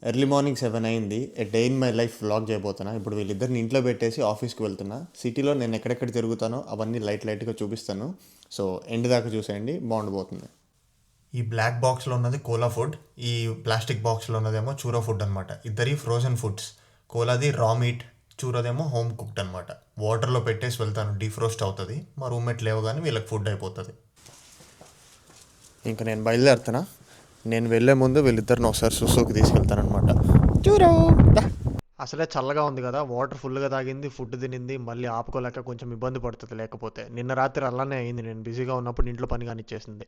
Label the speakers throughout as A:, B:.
A: Early morning 7 అయింది. A day in my life vlog చేయబోతున్నా. ఇప్పుడు వీళ్ళిద్దరిని ఇంట్లో పెట్టేసి ఆఫీస్కి వెళ్తున్నా. సిటీలో నేను ఎక్కడెక్కడ తిరుగుతానో అవన్నీ లైట్గా చూపిస్తాను. సో ఎండ్ దాకా చూసేయండి, బాగుండిపోతుంది. ఈ బ్లాక్ బాక్స్లో ఉన్నది కోలా ఫుడ్, ఈ ప్లాస్టిక్ బాక్స్లో ఉన్నదేమో చూరా ఫుడ్ అనమాట. ఇద్దరి ఫ్రోజన్ ఫుడ్స్. కోలాది రా మీట్, చూరదేమో హోమ్ కుక్డ్ అనమాట. వాటర్లో పెట్టేసి వెళ్తాను, డీఫ్రోస్ట్ అవుతుంది. మా రూమ్మేట్ లేవగానే వీళ్ళకి ఫుడ్ అయిపోతుంది. ఇంకా నేను బయలుదేరుతున్నా. నేను వెళ్ళే ముందు వీళ్ళిద్దరిని ఒకసారి సుసుకి తీసుకెళ్తానమాట. చూరో అసలే చల్లగా ఉంది కదా, వాటర్ ఫుల్గా తాగింది, ఫుడ్ తినింది, మళ్ళీ ఆపుకోలేక కొంచెం ఇబ్బంది పడుతుంది. లేకపోతే నిన్న రాత్రి అలానే అయింది, నేను బిజీగా ఉన్నప్పుడు ఇంట్లో పని కానిచ్చేసింది.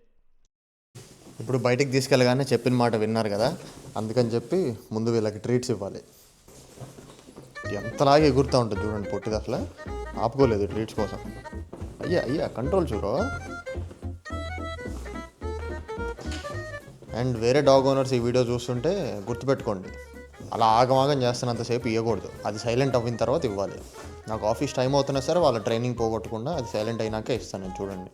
A: ఇప్పుడు బయటికి తీసుకెళ్ళగానే చెప్పిన మాట విన్నారు కదా, అందుకని చెప్పి ముందు వీళ్ళకి ట్రీట్స్ ఇవ్వాలి. ఎంతలాగే ఎగురుతూ ఉంటుంది చూడండి పొట్టిది, అసలు ఆపుకోలేదు ట్రీట్స్ కోసం. అయ్యా అయ్యా కంట్రోల్ చూడో. అండ్ వేరే డాగ్ ఓనర్స్ ఈ వీడియో చూస్తుంటే గుర్తుపెట్టుకోండి, అలా ఆగమాగం చేస్తున్నంతసేపు ఇవ్వకూడదు. అది సైలెంట్ అయిన తర్వాత ఇవ్వాలి. నాకు ఆఫీస్ టైం అవుతున్నా సరే వాళ్ళ ట్రైనింగ్ పోగొట్టకుండా అది సైలెంట్ అయినాకే ఇస్తాను నేను. చూడండి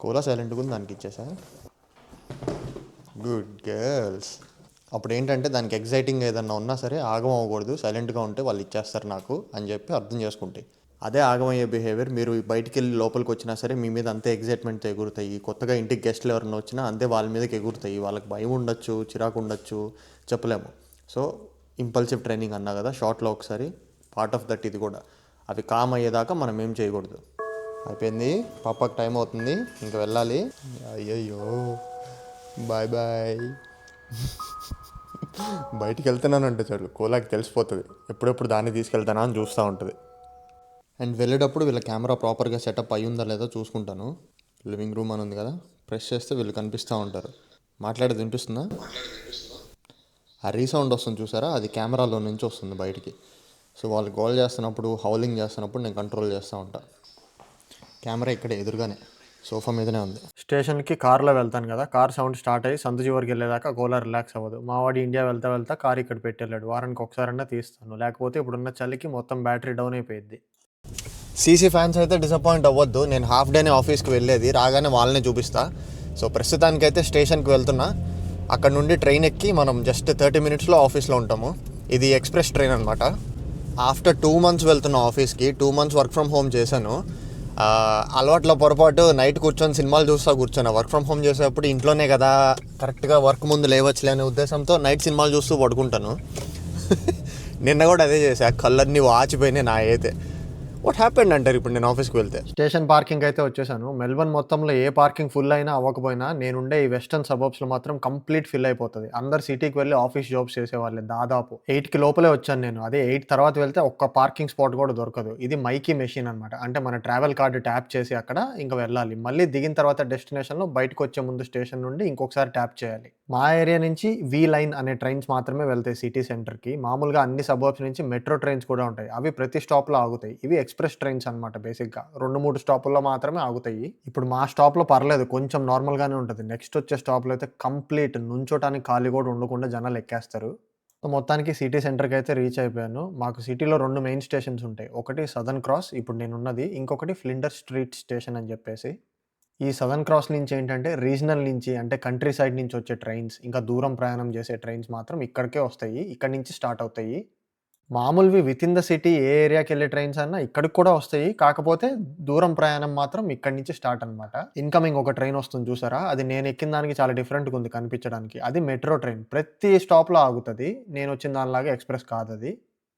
A: కూలా సైలెంట్గా ఉంది, దానికి ఇచ్చేసా. Good girls. అప్పుడు ఏంటంటే దానికి ఎగ్జైటింగ్ ఏదన్నా ఉన్నా సరే ఆగం అవ్వకూడదు, సైలెంట్గా ఉంటే వాళ్ళు ఇచ్చేస్తారు నాకు అని చెప్పి అర్థం చేసుకుంటే. అదే ఆగమయ్యే బిహేవియర్. మీరు బయటికి వెళ్ళి లోపలికి వచ్చినా సరే మీ మీద అంతే ఎగ్జైట్మెంట్తో ఎగురుతాయి. కొత్తగా ఇంటికి గెస్ట్లు ఎవరైనా వచ్చినా అంతే వాళ్ళ మీదకి ఎగురుతాయి. వాళ్ళకి భయం ఉండొచ్చు, చిరాకు ఉండొచ్చు, చెప్పలేము. సో ఇంపల్సివ్ ట్రైనింగ్ అన్నా కదా షార్ట్లో ఒకసారి, పార్ట్ ఆఫ్ దట్ ఇది కూడా. అవి కామ్ అయ్యేదాకా మనం ఏం చేయకూడదు. అయిపోయింది, పాపకి టైం అవుతుంది, ఇంకా వెళ్ళాలి. అయ్యయ్యో, బాయ్ బాయ్. బయటికి వెళ్తున్నానంటే చాలు కోలాకి తెలిసిపోతుంది ఎప్పుడెప్పుడు దాన్ని తీసుకెళ్తానా అని చూస్తూ ఉంటుంది. అండ్ వెళ్ళేటప్పుడు వీళ్ళ కెమెరా ప్రాపర్గా సెటప్ అయ్యి ఉందా లేదో చూసుకుంటాను. లివింగ్ రూమ్ అని ఉంది కదా, ప్రెస్ చేస్తే వీళ్ళు కనిపిస్తూ ఉంటారు. మాట్లాడేది వినిపిస్తుందా? ఆ రీసౌండ్ వస్తుంది చూసారా, అది కెమెరాలో నుంచి వస్తుంది బయటికి. సో వాళ్ళు గోల్ చేస్తున్నప్పుడు, హౌలింగ్ చేస్తున్నప్పుడు నేను కంట్రోల్ చేస్తూ ఉంటాను. కెమెరా ఇక్కడ ఎదురుగానే సోఫా మీదనే ఉంది. స్టేషన్కి కార్లో వెళ్తాను కదా, కార్ సౌండ్ స్టార్ట్ అయ్యి సందు చివరికి వెళ్ళేదాకా గోలా రిలాక్స్ అవ్వదు. మావాడు ఇండియా వెళ్తా కార్ ఇక్కడ పెట్టేళ్ళాడు. వారానికి ఒకసారన్నా తీస్తాను, లేకపోతే ఇప్పుడున్న చలికి మొత్తం బ్యాటరీ డౌన్ అయిపోయింది. సీసీ ఫ్యాన్స్ అయితే డిసప్పాయింట్ అవ్వద్దు, నేను హాఫ్ డేనే ఆఫీస్కి వెళ్ళేది, రాగానే వాళ్ళనే చూపిస్తా. సో ప్రస్తుతానికైతే స్టేషన్కి వెళ్తున్నా. అక్కడ నుండి ట్రైన్ ఎక్కి మనం జస్ట్ 30 మినిట్స్లో ఆఫీస్లో ఉంటాము. ఇది ఎక్స్ప్రెస్ ట్రైన్ అనమాట. ఆఫ్టర్ 2 months వెళ్తున్నా ఆఫీస్కి. 2 months వర్క్ ఫ్రమ్ హోమ్ చేశాను. అలవాట్లో పొరపాటు నైట్ కూర్చొని సినిమాలు చూస్తా కూర్చొని, వర్క్ ఫ్రమ్ హోమ్ చేసేటప్పుడు ఇంట్లోనే కదా కరెక్ట్గా వర్క్ ముందు లేవచ్చులే అనే ఉద్దేశంతో నైట్ సినిమాలు చూస్తూ పడుకుంటాను. నిన్న కూడా అదే చేశా, కళ్ళన్నీ వాచిపోయినాయి నా అయితే. వాట్ హ్యాపెండ్ అంటారు ఇప్పుడు నేను ఆఫీస్కి వెళ్తే. స్టేషన్ పార్కింగ్ అయితే వచ్చేసాను. మెల్బర్న్ మొత్తంలో ఏ పార్కింగ్ ఫుల్ అయినా అవ్వకపోయినా నేనుండే ఈ వెస్టర్న్ సబర్బ్స్లో మాత్రం కంప్లీట్ ఫిల్ అయిపోతుంది. అందరు సిటీకి వెళ్ళి ఆఫీస్ జాబ్స్ చేసేవాళ్ళే. దాదాపు 8కి లోపలే వచ్చాను నేను. అదే 8 తర్వాత వెళ్తే ఒక్క పార్కింగ్ స్పాట్ కూడా దొరకదు. ఇది మైకీ మెషిన్ అనమాట. అంటే మన ట్రావెల్ కార్డు ట్యాప్ చేసి అక్కడ ఇంకా వెళ్ళాలి. మళ్ళీ దిగిన తర్వాత డెస్టినేషన్లో బయటకు వచ్చే ముందు స్టేషన్ నుండి ఇంకొకసారి ట్యాప్ చేయాలి. మా ఏరియా నుంచి వి లైన్ అనే ట్రైన్స్ మాత్రమే వెళ్తాయి సిటీ సెంటర్కి. మామూలుగా అన్ని సబర్బ్స్ నుంచి మెట్రో ట్రైన్స్ కూడా ఉంటాయి. అవి ప్రతి స్టాప్లో ఆగుతాయి. ఇవి ఎక్స్ప్రెస్ ట్రైన్స్ అనమాట. బేసిక్గా 2-3 స్టాపుల్లో మాత్రమే ఆగుతాయి. ఇప్పుడు మా స్టాప్లో పర్లేదు, కొంచెం నార్మల్గానే ఉంటుంది. నెక్స్ట్ వచ్చే స్టాప్లో అయితే కంప్లీట్ నుంచోటానికి ఖాళీ కూడా ఉండకుండా జనాలు ఎక్కేస్తారు. సో మొత్తానికి సిటీ సెంటర్కి అయితే రీచ్ అయిపోయాను. మాకు సిటీలో 2 మెయిన్ స్టేషన్స్ ఉంటాయి. ఒకటి సదర్న్ క్రాస్, ఇప్పుడు నేనున్నది. ఇంకొకటి ఫ్లిండర్ స్ట్రీట్ స్టేషన్ అని చెప్పేసి. ఈ సదర్న్ క్రాస్ నుంచి ఏంటంటే రీజనల్ నుంచి, అంటే కంట్రీ సైడ్ నుంచి వచ్చే ట్రైన్స్, ఇంకా దూరం ప్రయాణం చేసే ట్రైన్స్ మాత్రం ఇక్కడికే వస్తాయి. ఇక్కడి నుంచి స్టార్ట్ అవుతాయి. మామూలువి వితిన్ ద సిటీ ఏ ఏరియాకెళ్ళే ట్రైన్స్ అన్నా ఇక్కడికి కూడా వస్తాయి. కాకపోతే దూరం ప్రయాణం మాత్రం ఇక్కడి నుంచి స్టార్ట్ అనమాట. ఇన్‌కమింగ్ ఒక ట్రైన్ వస్తుంది చూసారా? అది నేను ఎక్కిన దానికి చాలా డిఫరెంట్‌గా ఉంది కనిపించడానికి. అది మెట్రో ట్రైన్. ప్రతి స్టాప్‌లో ఆగుతది. నేనొచ్చిన దానిలాగా ఎక్స్‌ప్రెస్ కాదది.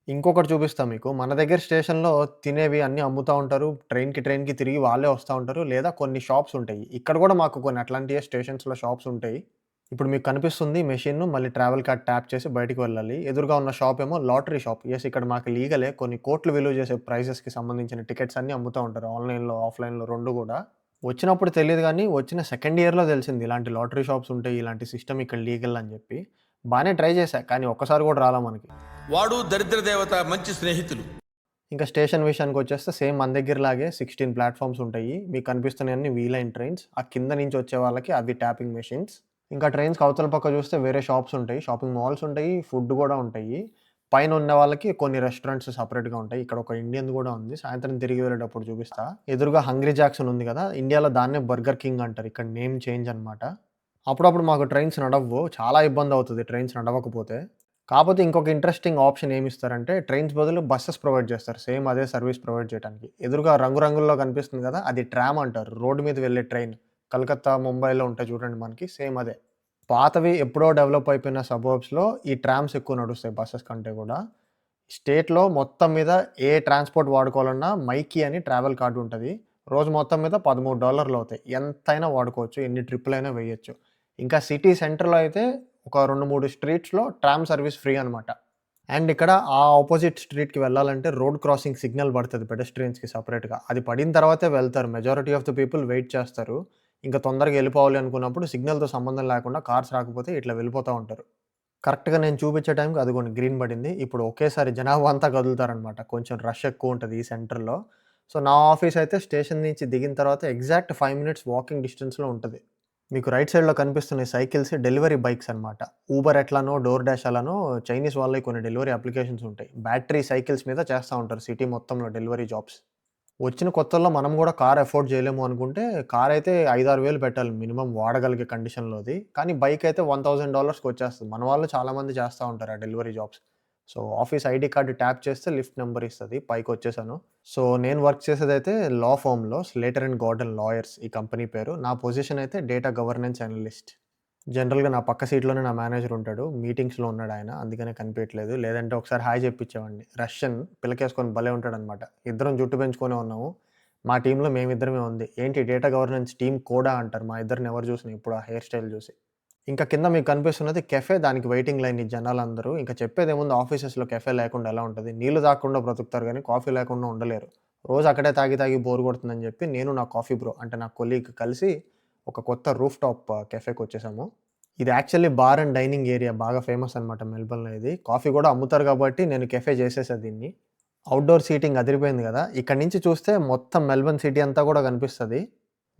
A: ఇంకొకటి చూపిస్తా మీకు. మన దగ్గర స్టేషన్‌లో తినేవి అన్నీ అమ్ముతా ఉంటారు. ట్రైన్‌కి తిరిగి వాళ్ళే వస్తా ఉంటారు. లేదా కొన్ని షాప్స్ ఉంటాయి. ఇక్కడ కూడా మాకు కొన్ని అట్లాంటియే స్టేషన్స్‌లో షాప్స్ ఉంటాయి. ఇప్పుడు మీకు కనిపిస్తుంది మెషిన్. మళ్ళీ ట్రావెల్ కార్డ్ ట్యాప్ చేసి బయటికి వెళ్ళాలి. ఎదురుగా ఉన్న షాప్ ఏమో లాటరీ షాప్. యెస్, ఇక్కడ మాకు లీగలే. కొన్ని కోట్లు విలువ చేసే ప్రైజెస్‌కి సంబంధించిన టికెట్స్ అన్నీ అమ్ముతా ఉంటారు. ఆన్‌లైన్‌లో, ఆఫ్‌లైన్‌లో 2 గూడా. వచ్చినప్పుడు తెలీదు గానీ, వచ్చిన సెకండ్ ఇయర్‌లో తెలిసింది ఇలాంటి లాటరీ షాప్స్ ఉంటాయి. ఇలాంటి సిస్టమ్ ఇక్కడ లీగల్ అని జెప్పి. బానే ట్రై చేశా. కానీ ఒక్కసారి గూడా రాలా మనకి.
B: వాడు దరిద్ర దేవత మంచి స్నేహితులు.
A: ఇంకా స్టేషన్ విషయానికొచ్చేస్తే సేమ్ మన దగ్గరలాగే 16 ప్లాట్‌ఫార్మ్స్ ఉంటాయి. మీకు కనిపిస్తున్నయన్నీ వి లైన్ ట్రైన్స్. ఆ కింద నుంచి వచ్చే వాళ్ళకి అవి ట్యాపింగ్ మెషిన్స్. ఇంకా ట్రైన్స్‌కి అవతల పక్క చూస్తే వేరే షాప్స్ ఉంటాయి. షాపింగ్ మాల్స్ ఉంటాయి. ఫుడ్ గూడా ఉంటాయి. పైన ఉన్న వాళ్ళకి కొన్ని రెస్టారెంట్స్ సెపరేట్‌గా ఉంటాయి. ఇక్కడ ఒక ఇండియన్‌ది గూడా ఉంది. సాయంత్రం తిరిగి వెళ్ళేటప్పుడు చూపిస్తా. ఎదురుగా హంగ్రీ జాక్స్ అని ఉంది గదా! ఇండియాలో దాన్నే బర్గర్ కింగ్ అంటారు. ఇక్కడ నేమ్ చేంజ్ అనమాట. అప్పుడప్పుడు మాకు ట్రైన్స్ నడవ్వు. చాలా ఇబ్బంది అవుతుంది ట్రైన్స్ నడవకపోతే. కాపోతే ఇంకొక ఇంట్రెస్టింగ్ ఆప్షన్ ఏమిస్తారంటే ట్రైన్స్ బదులు బసెస్ ప్రొవైడ్ చేస్తారు. సేమ్ అదే సర్వీస్ ప్రొవైడ్ చేయడానికి. ఎదురుగా రంగురంగుల్లో కనిపిస్తుంది కదా! అది ట్రామ్ అంటారు. రోడ్డు మీద వెళ్ళే ట్రైన్. కలకత్తా, ముంబైలో ఉంటాయి చూడండి మనకి సేమ్ అదే. పాతవి ఎప్పుడో డెవలప్ అయిపోయిన సబర్బ్స్‌లో ఈ ట్రామ్స్ ఎక్కువ నడుస్తాయి బసెస్ కంటే గూడా. స్టేట్‌లో మొత్తం మీద ఏ ట్రాన్స్‌పోర్ట్ వాడుకోవాలన్నా మైకీ అని ట్రావెల్ కార్డ్ ఉంటది. రోజు మొత్తం మీద $13 అవుతాయి. ఎంతైనా వాడుకోవచ్చు. ఎన్ని ట్రిప్పులైనా వేయొచ్చు. ఇంకా సిటీ సెంటర్‌లో అయితే ఒక 2, 3 స్ట్రీట్స్‌లో ట్రామ్ సర్వీస్ ఫ్రీ అనమాట. అండ్ ఇక్కడ ఆ అపోజిట్ స్ట్రీట్‌కి వెళ్ళాలంటే రోడ్ క్రాసింగ్ సిగ్నల్ పడతది పెడెస్ట్రియన్స్‌కి సెపరేట్‌గా. అది పడిన తర్వాతే వెళ్తారు. Majority of the people wait చేస్తారు. ఇంకా తొందరగా ఎళ్ళిపోవాలి అనుకున్నప్పుడు సిగ్నల్‌తో సంబంధం లేకుండా కార్స్ రాకపోతే ఇట్లా వెళ్ళిపోతా ఉంటారు. కరెక్ట్‌గా నేను చూపించే టైంకి అదిగోండి గ్రీన్ పడింది. ఇప్పుడు ఒకేసారి జనాభా అంతా కదులుతారనమాట. కొంచెం రష్ ఎక్కువుంటది ఈ సెంటర్‌లో. సో, నా ఆఫీస్ అయితే స్టేషన్ నుంచి దిగిన తర్వాత ఎగ్జాక్ట్ 5 మినిట్స్ వాకింగ్ డిస్టెన్స్‌లో ఉంటది. మీకు రైట్ సైడ్‌లో కనిపిస్తున్న సైకిల్స్ డెలివరీ బైక్స్ అనమాట. ఊబర్ ఎట్లానో, డోర్ డాష్ అలానో చైనీస్ వాళ్ళయి కొన్ని డెలివరీ అప్లికేషన్స్ ఉంటాయి. బ్యాటరీ సైకిల్స్ మీద చేస్తా ఉంటారు సిటీ మొత్తంలో డెలివరీ జాబ్స్. వచ్చిన కొత్తల్లో మనం గూడా కార్ అఫోర్డ్ జేయలేము అనుకుంటే, కారైతే 5, 6 వేలు పెట్టాలి మినిమమ్ వాడగలిగే కండిషన్‌లో అది. కానీ బైకయితే $1000కి వచ్చేస్తది. మన వాళ్ళు చాలామంది చేస్తా ఉంటారు ఆ delivery jobs. So, office ID card tap చేస్తే లిఫ్ట్ నంబర్ ఇస్తది. పైకొచ్చేసాను. సో, నేను వర్క్ చేసేదైతే లా ఫర్మ్‌లో స్లేటర్ అండ్ గార్డెన్ లాయర్స్ ఈ కంపెనీ పేరు. నా పొజిషన్ అయితే డేటా గవర్నెన్స్ అనలిస్ట్. జనరల్‌గా నా పక్క సీట్‌లోనే నా మేనేజర్ ఉంటాడు. మీటింగ్స్‌లో ఉన్నాడాయన. అందుకనే కనిపియట్లేదు. లేదంటే ఒకసారి హాయ్ జెప్పిచ్చేవాడిని. రష్యన్ పిలకేసుకొని భలే ఉంటాడనమాట. ఇద్దరం జుట్టు పెంచుకొనే ఉన్నాము. మా టీమ్‌లో మేమిద్దరమే ఉంది. ఏంటి డేటా గవర్నెన్స్ టీమ్ కోడా అంటారు. మా ఇద్దరిని ఎవరు జూసినా ఇప్పుడు ఆ హెయిర్ స్టైల్ జూసి. ఇంకా కింద మీకు కనిపిస్తున్నది కెఫే. దానికి వెయిటింగ్ లైన్ ఈ జనాలందరూ. ఇంక చెప్పేదేముంది ఆఫీసెస్‌లో కెఫే లేకుండా ఎలా ఉంటది? నీళ్లు తాగకుండా బ్రతుకుతారు గానీ, కాఫీ లేకుండా ఉండలేరు. రోజు అక్కడే తాగి తాగి బోర్ కొడుతుందని జెప్పి నేను నా కాఫీ బ్రో అంటే నా కొలీగ్ కలిసి ఒక కొత్త రూఫ్ టాప్ కెఫేకొచ్చేసాము. ఇది actually bar and dining area బాగా ఫేమస్ అనమాట మెల్బోర్న్‌లో ఇది. కాఫీ గూడా అమ్ముతారు గాబట్టి నేను కెఫే చేసేసా దీన్ని. ఔట్‌డోర్ సీటింగ్ అదిరిపోయింది గదా! ఇక్కడి నుంచి చూస్తే మొత్తం మెల్బోర్న్ సిటీ అంతా గూడా కనిపిస్తది.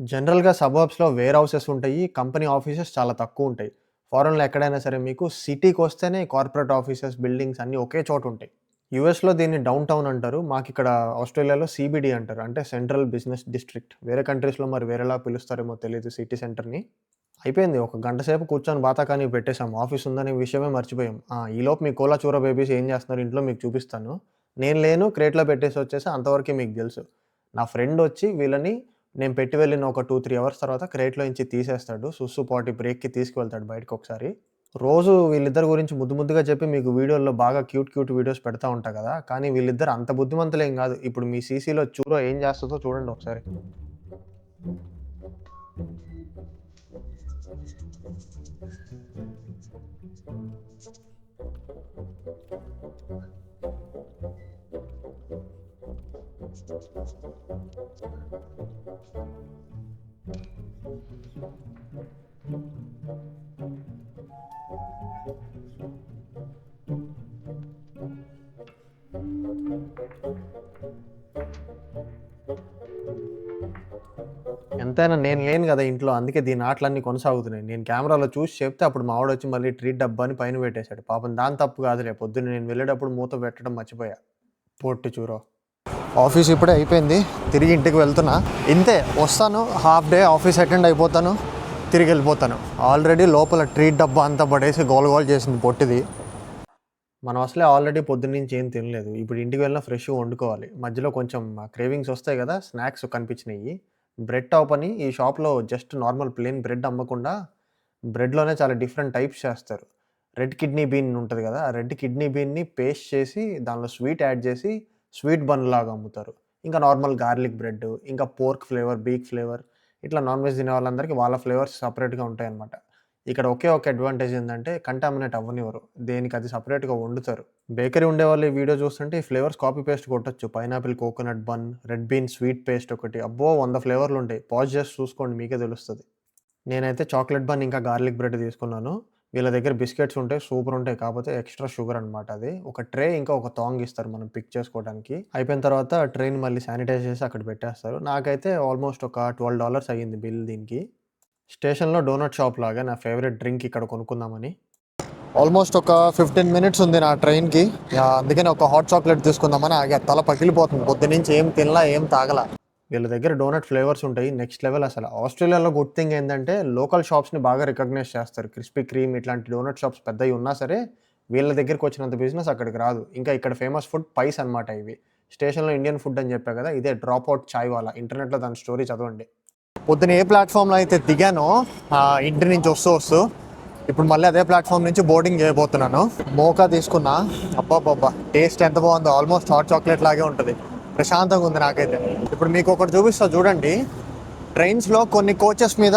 A: జనరల్‌గా సబర్బ్స్‌లో వేర్ హౌసెస్ ఉంటాయి. కంపెనీ ఆఫీసెస్ చాలా తక్కువుంటాయి. ఫారెన్‌లో ఎక్కడైనా సరే మీకు సిటీకొస్తేనే కార్పొరేట్ ఆఫీసెస్, బిల్డింగ్స్ అన్నీ ఒకే చోటుంటాయి. యూఎస్‌లో దీన్ని డౌన్ టౌన్ అంటారు. మాకిక్కడ ఆస్ట్రేలియాలో సీబీడీ అంటారు. అంటే సెంట్రల్ బిజినెస్ డిస్ట్రిక్ట్. వేరే కంట్రీస్‌లో మరి వేరేలా పిలుస్తారేమో తెలీదు సిటీ సెంటర్‌ని. అయిపోయింది. ఒక గంట సేపు కూర్చొని బాతాకానీ పెట్టేసాం. ఆఫీస్ ఉందనే విషయమే మర్చిపోయాం. ఈలోపు మీ కోలా చూర బేబీస్ ఏం చేస్తున్నారు ఇంట్లో మీకు చూపిస్తాను. నేను లేను క్రేట్‌లో పెట్టేసి వచ్చేసా అంతవరకే మీకు తెలుసు. నా ఫ్రెండొచ్చి వీళ్ళని నేను పెట్టి వెళ్ళిన ఒక 2, 3 అవర్స్ తర్వాత క్రేట్‌లో నుంచి తీసేస్తాడు. సుస్సు, పాటి బ్రేక్‌కి తీసుకువెళ్తాడు బయటకొకసారి. రోజు వీళ్ళిద్దరి గురించి ముద్దు ముద్దుగా చెప్పి మీకు వీడియోల్లో బాగా క్యూట్ క్యూట్ వీడియోస్ పెడతా ఉంటా కదా! కానీ వీళ్ళిద్దరు అంత బుద్ధిమంతులేం గాదు. ఇప్పుడు మీ సీసీలో చూరో ఏం చేస్తదో చూడండి ఒకసారి. ఎంతైనా నేను లేను గదా ఇంట్లో. అందుకే దీని ఆటలన్నీ కొనసాగుతున్నాయి. నేను కెమెరాలో చూసి చెప్తే అప్పుడు మా వాడొచ్చి మళ్ళీ ట్రీట్ డబ్బాని పైన పెట్టేసాడు. పాపం దాని తప్పు కాదులే. పొద్దున్న నేను వెళ్ళేటప్పుడు మూత పెట్టడం మర్చిపోయా. పొట్టి చూరో. ఆఫీస్ ఇప్పుడే అయిపోయింది. తిరిగి ఇంటికి వెళ్తున్నా. ఇంతే వస్తాను. హాఫ్ డే ఆఫీస్ అటెండ్ అయిపోతాను. తిరిగి వెళ్ళిపోతాను. ఆల్రెడీ లోపల ట్రీట్ డబ్బా అంతా పడేసి గోల గోల చేసింది పొట్టిది. మనం అసలే ఆల్రెడీ పొద్దున్నుంచి ఏం తినలేదు. ఇప్పుడు ఇంటికి వెళ్ళినా ఫ్రెష్‌గా వండుకోవాలి. మధ్యలో కొంచెం క్రేవింగ్స్ వస్తాయి గదా! స్నాక్స్ కనిపించినియి. బ్రెడ్ టాప్ అని ఈ షాప్‌లో జస్ట్ నార్మల్ ప్లెయిన్ బ్రెడ్ అమ్మకుండా బ్రెడ్‌లోనే చాలా డిఫరెంట్ టైప్స్ చేస్తారు. రెడ్ కిడ్నీ బీన్ ఉంటది గదా! ఆ రెడ్ కిడ్నీ బీన్‌ని పేస్ట్ చేసి దానిలో స్వీట్ యాడ్ చేసి స్వీట్ బన్ లాగా అమ్ముతారు. ఇంకా నార్మల్ గార్లిక్ బ్రెడ్, ఇంకా పోర్క్ ఫ్లేవర్, బీక్ ఫ్లేవర్ ఇట్లా నాన్ వెజ్ తినే వాళ్ళందరికీ వాళ్ళ ఫ్లేవర్స్ సెపరేట్‌గా ఉంటాయన్నమాట. ఇక్కడ ఒకే ఒక అడ్వాంటేజ్ ఏందంటే కంటామినేట్ అవ్వనివ్వరు. దేనికి అది సెపరేట్‌గా వండుతారు. బేకరీ ఉండేవాళ్ళు ఈ వీడియో చూస్తుంటే ఈ ఫ్లేవర్స్ కాపీ పేస్ట్ కొట్టొచ్చు. Pineapple coconut bun, red bean sweet paste ఒకటి. అబ్బో! 100 ఫ్లేవర్లుంటాయి. పాజ్ చేసి చూసుకోండి మీకే తెలుస్తది. నేనైతే చాక్లేట్ బన్ ఇంకా గార్లిక్ బ్రెడ్ తీసుకున్నాను. వీళ్ళ దగ్గర బిస్కెట్స్ ఉంటాయి. సూపర్ ఉంటాయి. కాకపోతే ఎక్స్‌ట్రా షుగర్ అనమాట అది. ఒక ట్రే ఇంకా ఒక థాంగ్ ఇస్తారు మనం పిక్ చేసుకోవడానికి. అయిపోయిన తర్వాత ట్రేని మళ్ళీ శానిటైజ్ చేసి అక్కడ పెట్టేస్తారు. నాకైతే ఆల్మోస్ట్ ఒక $12 అయ్యింది బిల్ దీనికి. స్టేషన్‌లో డోనట్ షాప్ లాగా నా ఫేవరెట్ డ్రింక్ ఇక్కడ కొనుక్కుందామని. ఆల్మోస్ట్ ఒక 15 మినిట్స్ ఉంది నా ట్రైన్‌కి. అందుకని ఒక హాట్ చాక్లేట్ తీసుకుందామని ఆగా. తల పగిలిపోతుంది. పొద్దున్నుంచి ఏం తినలా, ఏం తాగలా. వీళ్ళ దగ్గర డోనట్ ఫ్లేవర్స్ ఉంటాయి నెక్స్ట్ లెవెల్ అసలు. ఆస్ట్రేలియాలో గుడ్ థింగ్ ఏంటంటే లోకల్ షాప్స్ని బాగా రికగ్నైజ్ చేస్తారు. క్రిస్పీ క్రీమ్ ఇట్లాంటి డోనట్ షాప్స్ పెద్దవి ఉన్నా సరే వీళ్ళ దగ్గరికి వచ్చినంత బిజినెస్ అక్కడికి రాదు. ఇంకా ఇక్కడ ఫేమస్ ఫుడ్ పైస్ అనమాట. ఇవి స్టేషన్లో ఇండియన్ ఫుడ్ అని చెప్పా కదా, ఇదే డ్రాప్ అవుట్ చాయ్ వాలా. ఇంటర్నెట్లో దాని స్టోరీ చదవండి. పొద్దున ఏ ప్లాట్ఫామ్లో అయితే దిగానో ఇంటి నుంచి వస్తూ ఇప్పుడు మళ్ళీ అదే ప్లాట్ఫామ్ నుంచి బోర్డింగ్ చేయబోతున్నాను. మోకా తీసుకున్నా, అబ్బాబ్బా టేస్ట్ ఎంత బాగుందో. ఆల్మోస్ట్ హాట్ చాక్లెట్ లాగే ఉంటుంది. ప్రశాంతంగా ఉంది నాకైతే. ఇప్పుడు మీకు ఒకటి చూపిస్తా చూడండి. ట్రైన్స్లో కొన్ని కోచెస్ మీద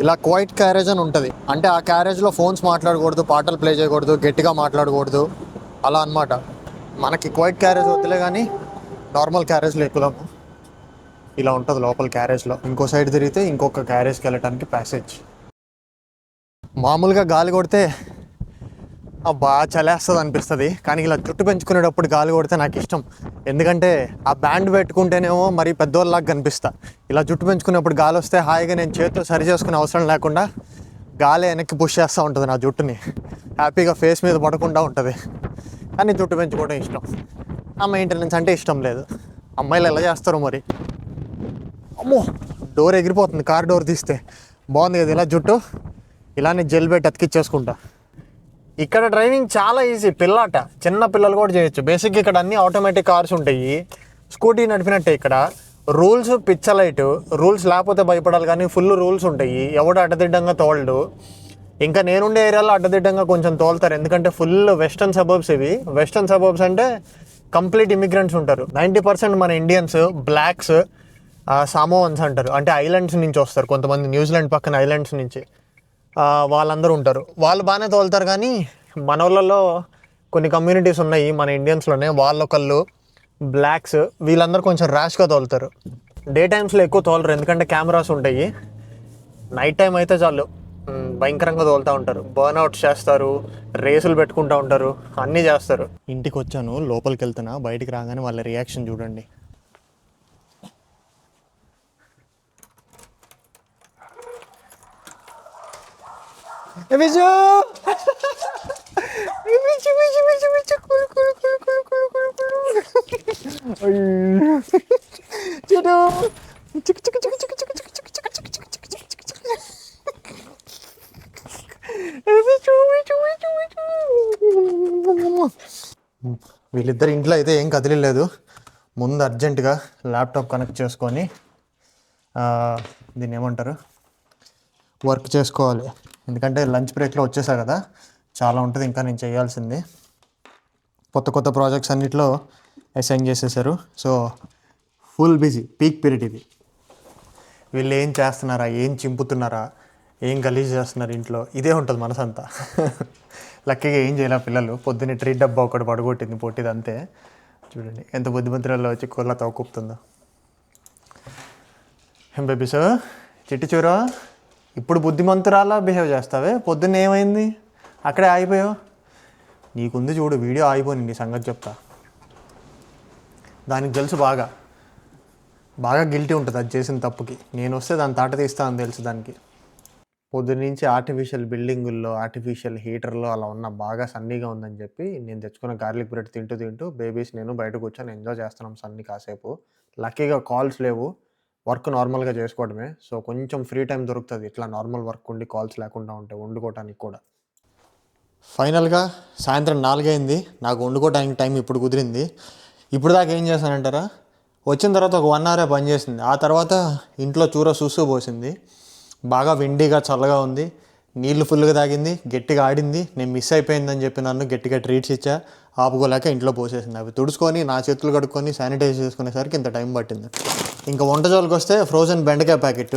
A: ఇలా క్వైట్ క్యారేజ్ అని ఉంటుంది. అంటే ఆ క్యారేజ్లో ఫోన్స్ మాట్లాడకూడదు, పాటలు ప్లే చేయకూడదు, గట్టిగా మాట్లాడకూడదు, అలా అనమాట. మనకి క్వైట్ క్యారేజ్ వద్దులే కానీ నార్మల్ క్యారేజ్లో ఎక్కుదాము. ఇలా ఉంటుంది లోపల క్యారేజ్లో. ఇంకో సైడ్ తిరిగితే ఇంకొక క్యారేజ్కి వెళ్ళటానికి ప్యాసేజ్. మామూలుగా గాలి కొడితే బాగా చలేస్తుంది అనిపిస్తుంది, కానీ ఇలా జుట్టు పెంచుకునేటప్పుడు గాలి కొడితే నాకు ఇష్టం. ఎందుకంటే ఆ బ్యాండ్ పెట్టుకుంటేనేమో మరీ పెద్దోళ్ళలాగా కనిపిస్తా. ఇలా జుట్టు పెంచుకునేప్పుడు గాలి వస్తే హాయిగా నేను చేతితో సరి చేసుకునే అవసరం లేకుండా గాలి వెనక్కి పుష్ చేస్తూ ఉంటుంది నా జుట్టుని. హ్యాపీగా ఫేస్ మీద పడకుండా ఉంటుంది. కానీ జుట్టు పెంచుకోవడం ఇష్టం. ఆ మెయింటెనెన్స్ అంటే ఇష్టం లేదు. అమ్మాయిలు ఎలా చేస్తారో మరి. అమ్మో డోర్ ఎగిరిపోతుంది కార్ డోర్ తీస్తే. బాగుంది కదా ఇలా జుట్టు. ఇలానే జెల్ పెట్టి అతికిచ్చేసుకుంటా. ఇక్కడ డ్రైవింగ్ చాలా ఈజీ, పిల్లాట. చిన్న పిల్లలు కూడా చేయొచ్చు. బేసిక్గా ఇక్కడ అన్ని ఆటోమేటిక్ కార్స్ ఉంటాయి. స్కూటీ నడిపినట్టే ఇక్కడ. రూల్స్ పిచ్చలైట్. రూల్స్ లేకపోతే భయపడాలి, కానీ ఫుల్ రూల్స్ ఉంటాయి. ఎవడు అడ్డదిడ్డంగా తోలడు. ఇంకా నేనుండే ఏరియాలో అడ్డదిడ్డంగా కొంచెం తోలుతారు, ఎందుకంటే ఫుల్ వెస్టర్న్ సబర్బ్స్ ఇవి. వెస్టర్న్ సబర్బ్స్ అంటే కంప్లీట్ ఇమిగ్రెంట్స్ ఉంటారు. 90% మన ఇండియన్స్, బ్లాక్స్, సామోవన్స్ అంటారు. అంటే ఐలాండ్స్ నుంచి వస్తారు కొంతమంది, న్యూజిలాండ్ పక్కన ఐలాండ్స్ నుంచి. వాళ్ళందరూ ఉంటారు. వాళ్ళు బాగానే తోలుతారు, కానీ మన వాళ్ళలో కొన్ని కమ్యూనిటీస్ ఉన్నాయి మన ఇండియన్స్లోనే, వాళ్ళొకళ్ళు బ్లాక్స్, వీళ్ళందరూ కొంచెం ర్యాష్గా తోలుతారు. డే టైమ్స్లో ఎక్కువ తోలరు, ఎందుకంటే కెమెరాస్ ఉంటాయి. నైట్ టైం అయితే చాలు భయంకరంగా తోలుతూ ఉంటారు. బర్న్అవుట్స్ చేస్తారు, రేసులు పెట్టుకుంటూ ఉంటారు, అన్నీ చేస్తారు. ఇంటికి వచ్చాను, లోపలికి వెళ్తున్నా. బయటికి రాగానే వాళ్ళ రియాక్షన్ చూడండి. వీళ్ళిద్దరు ఇంట్లో అయితే ఏం కదిలేదు. ముందు అర్జెంటుగా ల్యాప్టాప్ కనెక్ట్ చేసుకొని దీన్ని ఏమంటారు, వర్క్ చేసుకోవాలి. ఎందుకంటే లంచ్ బ్రేక్లో వచ్చేసా కదా, చాలా ఉంటుంది ఇంకా నేను చేయాల్సింది. కొత్త ప్రాజెక్ట్స్ అన్నిట్లో అసైన్ చేసేసారు. So full busy, peak period ఇది. వీళ్ళు ఏం చేస్తున్నారా, ఏం చింపుతున్నారా, ఏం గలీజ్ చేస్తున్నారు ఇంట్లో, ఇదే ఉంటుంది మనసంతా. లక్కీగా ఏం చేయలే పిల్లలు. పొద్దున్నే ట్రీట్ డబ్బా ఒకటి పడగొట్టింది పొట్టిది అంతే. చూడండి ఎంత బుద్ధిమంతురాల్లో వచ్చి కోళ్ళ తవ్వుకుపుతుందో. ఏం బేబీ సార్, చిట్టి చూరా, ఇప్పుడు బుద్ధిమంతురాలా బిహేవ్ చేస్తావే? పొద్దున్న ఏమైంది, అక్కడే ఆగిపోయావు. నీకుంది చూడు వీడియో, ఆగిపోయింది నీ సంగతి చెప్తా. దానికి తెలుసు, బాగా గిల్టీ ఉంటుంది అది చేసిన తప్పుకి. నేను వస్తే దాన్ని తాట తీస్తానని తెలుసు దానికి. పొద్దున్న నుంచి ఆర్టిఫిషియల్ బిల్డింగుల్లో, ఆర్టిఫిషియల్ హీటర్లో అలా ఉన్న బాగా సన్నీగా ఉందని చెప్పి నేను తెచ్చుకున్న గార్లిక్ బ్రెడ్ తింటూ బేబీస్ నేను బయట కూర్చొని ఎంజాయ్ చేస్తున్నాం సన్నీ కాసేపు. లక్కీగా కాల్స్ లేవు, వర్క్ నార్మల్గా చేసుకోవడమే. సో కొంచెం ఫ్రీ టైం దొరుకుతుంది ఇట్లా నార్మల్ వర్క్ ఉండి కాల్స్ లేకుండా ఉంటే వండుకోవటానికి కూడా. ఫైనల్గా సాయంత్రం 4 అయింది. నాకు వండుకోవడానికి టైం ఇప్పుడు కుదిరింది. ఇప్పుడు దాకా ఏం చేశానంటారా, వచ్చిన తర్వాత ఒక 1 అవరే పని చేసింది. ఆ తర్వాత ఇంట్లో చూర చూస్తూ పోసింది. బాగా విండీగా చల్లగా ఉంది. నీళ్లు ఫుల్గా తాగింది, గట్టిగా ఆడింది. నేను మిస్ అయిపోయిందని చెప్పి నన్ను గట్టిగా ట్రీట్స్ ఇచ్చా. ఆపుకోలేక ఇంట్లో పోసేసింది. అవి తుడుచుకొని నా చేతులు కడుక్కొని శానిటైజ్ చేసుకునేసరికి ఇంత టైం పట్టింది. ఇంకా వంట జోలికి వస్తే ఫ్రోజన్ బెండకాయ ప్యాకెట్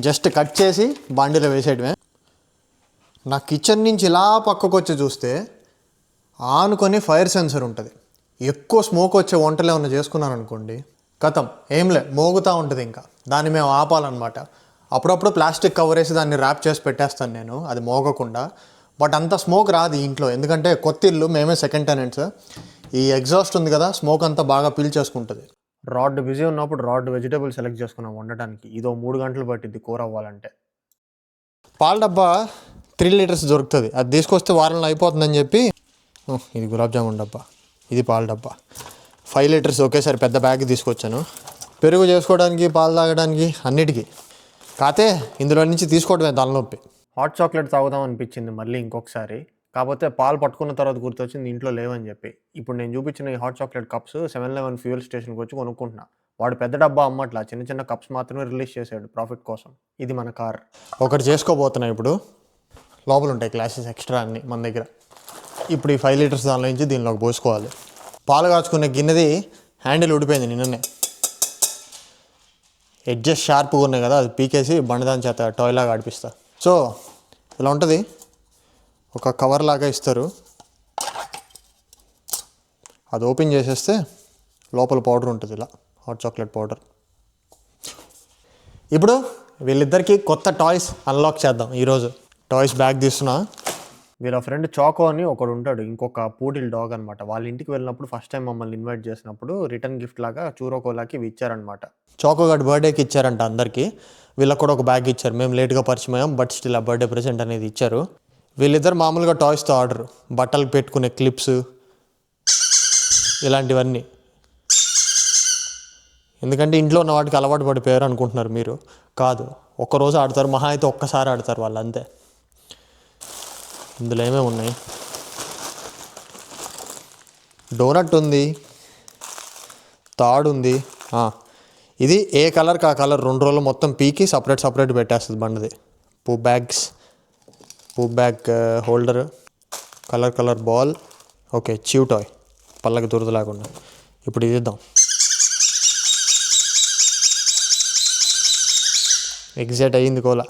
A: జస్ట్ కట్ చేసి బాండీలో వేసేయడమే. నా కిచెన్ నుంచి ఇలా పక్కకు వచ్చి చూస్తే ఆనుకొని ఫైర్ సెన్సర్ ఉంటుంది. ఎక్కువ స్మోక్ వచ్చే వంటలు ఏమన్నా చేసుకున్నాను అనుకోండి, కథం, ఏంలే మోగుతూ ఉంటుంది. ఇంకా దాన్ని మేము ఆపాలన్నమాట. అప్పుడప్పుడు ప్లాస్టిక్ కవర్ వేసి దాన్ని ర్యాప్ చేసి పెట్టేస్తాను నేను, అది మోగకుండా. బట్ అంత స్మోక్ రాదు ఇంట్లో, ఎందుకంటే కొత్త ఇల్లు, మేమే సెకండ్ టెనెంట్స్. ఈ ఎగ్జాస్ట్ ఉంది కదా, స్మోక్ అంతా బాగా పీల్చేసుకుంటుంది. రాడ్ బిజీ ఉన్నప్పుడు రాడ్ వెజిటేబుల్ సెలెక్ట్ చేసుకున్నాం వండటానికి. ఇదో 3 గంటలు పట్టింది కూర అవ్వాలంటే. పాల డబ్బా 3 లీటర్స్ దొరుకుతుంది, అది తీసుకొస్తే వారంలో అయిపోతుందని చెప్పి. ఇది గులాబ్ జామున్ డబ్బా, ఇది పాల డబ్బా. 5 లీటర్స్ ఒకేసారి పెద్ద బ్యాగ్ తీసుకొచ్చాను. పెరుగు చేసుకోవడానికి, పాలు తాగడానికి, అన్నిటికీ. కాతే ఇందులో నుంచి తీసుకోవడమే తలనొప్పి. హాట్ చాక్లెట్ తాగుదాం అనిపించింది మళ్ళీ ఇంకొకసారి. కాకపోతే పాలు పట్టుకున్న తర్వాత గుర్తొచ్చింది ఇంట్లో లేవని చెప్పి. ఇప్పుడు నేను చూపించిన ఈ hot chocolate cups 7-Eleven fuel స్టేషన్కి వచ్చి కొనుక్కుంటున్నా. వాడు పెద్ద డబ్బా అమ్మట్లా, చిన్న చిన్న కప్స్ మాత్రమే రిలీజ్ చేశాడు ప్రాఫిట్ కోసం. ఇది మన కార్. ఒకటి చేసుకోబోతున్నా ఇప్పుడు. లోపల ఉంటాయి క్లాసెస్ ఎక్స్ట్రా అన్ని మన దగ్గర. ఇప్పుడు ఈ 5 లీటర్స్ దానిలో నుంచి దీనిలోకి పోసుకోవాలి. పాలు కాచుకునే గిన్నెది హ్యాండిల్ ఊడిపోయింది నిన్ననే. ఎడ్జెస్ షార్ప్గా ఉన్నాయి కదా, అది పీకేసి బండదాని చేత టాయ్లాగా ఆడిపిస్తా. సో ఇలా ఉంటుంది. ఒక కవర్ లాగా ఇస్తారు, అది ఓపెన్ చేసేస్తే లోపల పౌడర్ ఉంటుంది, ఇలా హాట్ చాక్లెట్ పౌడర్. ఇప్పుడు వీళ్ళిద్దరికీ కొత్త టాయ్స్ అన్లాక్ చేద్దాం ఈరోజు. టాయ్స్ బ్యాగ్ తీస్తున్నా. వీళ్ళ ఫ్రెండ్ చాకో అని ఒకడు ఉంటాడు, ఇంకొక పూడిల్ డాగ్ అనమాట. వాళ్ళ ఇంటికి వెళ్ళినప్పుడు ఫస్ట్ టైం మమ్మల్ని ఇన్వైట్ చేసినప్పుడు రిటర్న్ గిఫ్ట్ లాగా చూరో కోలాకి ఇవి ఇచ్చారనమాట. చాకో గడ్ బర్త్డేకి ఇచ్చారంట అందరికీ. వీళ్ళకి కూడా ఒక బ్యాగ్ ఇచ్చారు. మేము లేట్గా పరిచయం అయ్యాం, బట్ స్టిల్ ఆ బర్త్డే ప్రెజెంట్ అనేది ఇచ్చారు. వీళ్ళిద్దరు మామూలుగా టాయ్స్తో ఆర్డర్, బట్టలు పెట్టుకునే క్లిప్స్ ఇలాంటివన్నీ. ఎందుకంటే ఇంట్లో ఉన్న వాటికి అలవాటు పడిపోయారు అనుకుంటున్నారు మీరు. కాదు, ఒక్కరోజు ఆడతారు, మహా అయితే ఒక్కసారి ఆడతారు వాళ్ళు, అంతే. ఇందులో ఏమేమి ఉన్నాయి? డోనట్ ఉంది, తాడు ఉంది. ఇది ఏ కలర్కి ఆ కలర్ 2 రోజులు మొత్తం పీకి సపరేట్ పెట్టేస్తుంది బండది. Poo bag holder, colour ball. Okay, chew toy, పళ్ళకి దురద లేకుండా. ఇప్పుడు ఇది ఇద్దాం. ఎగ్జైట్ అయ్యింది కోలా.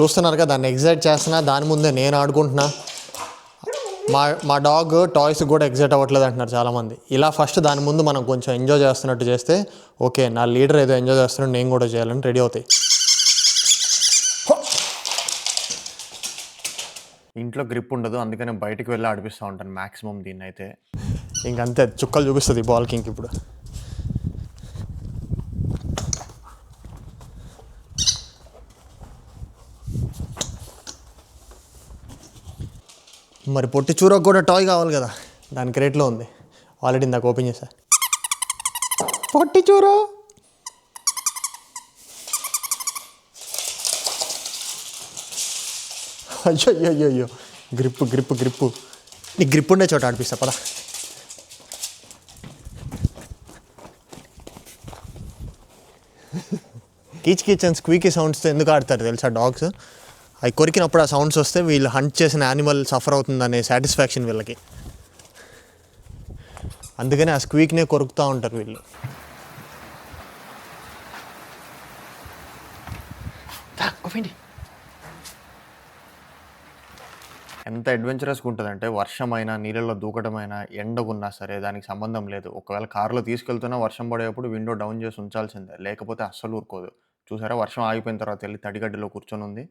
A: చూస్తున్నారుగా దాన్ని ఎగ్జైట్ చేస్తున్నా, దాని ముందే నేను ఆడుకుంటున్నా. మా డాగ్ టాయ్స్ కూడా ఎగ్జైట్ అవ్వట్లేదు అంటున్నారు చాలామంది. ఇలా ఫస్ట్ దాని ముందు మనం కొంచెం ఎంజాయ్ చేస్తున్నట్టు చేస్తే, ఓకే నా లీడర్ ఏదో ఎంజాయ్ చేస్తున్నాడు, నేను కూడా చేయాలని రెడీ అవుతాయి. ఇంట్లో గ్రిప్ ఉండదు, అందుకని బయటికి వెళ్ళి ఆడిపిస్తూ ఉంటాను మ్యాక్సిమం దీన్ని అయితే. ఇంకంతే, చుక్కలు చూపిస్తుంది బాల్కి ఇంక. ఇప్పుడు మరి పొట్టి చూరకు కూడా టాయ్ కావాలి కదా, దానికి రేట్లో ఉంది. ఆల్రెడీ ఇందాక ఓపెన్ చేశా. పొట్టి చూరు. అయ్యో గ్రిప్పు. నీ గ్రిప్ ఉండే చోట ఆడిపిస్తా పదా. కీచ్ అండ్ స్క్వీకీ సౌండ్స్తో ఎందుకు ఆడతారు తెలుసా డాగ్స్? అవి కొరికినప్పుడు ఆ సౌండ్స్ వస్తే వీళ్ళు హంట్ చేసిన యానిమల్ సఫర్ అవుతుందనే సాటిస్ఫాక్షన్ వీళ్ళకి. అందుకని ఆ స్క్వీక్నే కొరుకుతూ ఉంటారు వీళ్ళు. ఎంత అడ్వెంచరస్గా ఉంటుందంటే, వర్షమైనా, నీళ్ళలో దూకటమైనా, ఎండగున్నా సరే దానికి సంబంధం లేదు. ఒకవేళ కారులో తీసుకెళ్తున్నా వర్షం పడేటప్పుడు విండో డౌన్ చేసి ఉంచాల్సిందే, లేకపోతే అస్సలు ఊరుకోదు. చూసారా, వర్షం ఆగిపోయిన తర్వాత వెళ్ళి తడిగడ్డలో కూర్చొని ఉంది.